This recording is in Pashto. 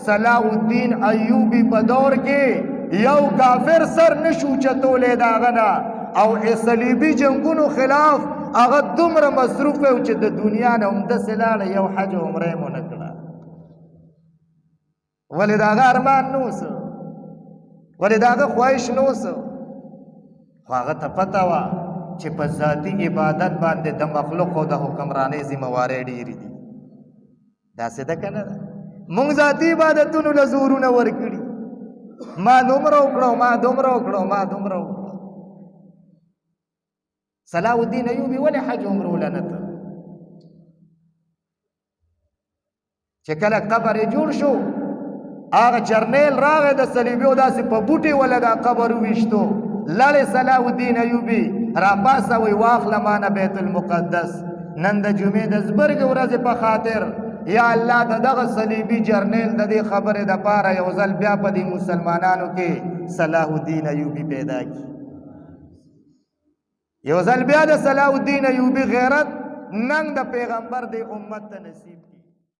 صلاح الدین ایوبی په دور کې یو کافر سر نشو چتولی داغنا او صلیبی جنگونو خلاف هغه دومره مصروف و چې د دنیا نه همداسې لاړه یو حج او عمره یې ونه کړه ولې د هغه ارمان نه اوسه ولې د هغه خواهش نه اوسه خو هغه ته پته وه چې په ذاتي عبادت باندې د مخلوق او د حکمرانۍ ذمهوارۍ ډېرې دي داسې ده که نه ده مونږ ذاتي عبادتونو له زورونه ورکړي ما دومره وکړو ما دومره وکړو ما دومره وکړو صلاح الدین ایوبي ولې حج عمره ولنه ته چې کله قبر یې جوړ شو هغه جرنیل راغی د صلیبیو داسې په بوټې وله دا قبر وویشتو لړې صلاح الدین ایوبي راپاسه وی واخله مانه بیت المقدس نن د جمعې د زبرګې ورځې په خاطر یا الله د دغه صلیبي جرنیل د دې خبرې دپاره یو ځل بیا په دې مسلمانانو کې صلاح الدین ایوبي پیدا کړي یو ځل بیا د صلاح الدین ایوبي غیرت ننګ د پیغمبر د امت ته نصیب کړي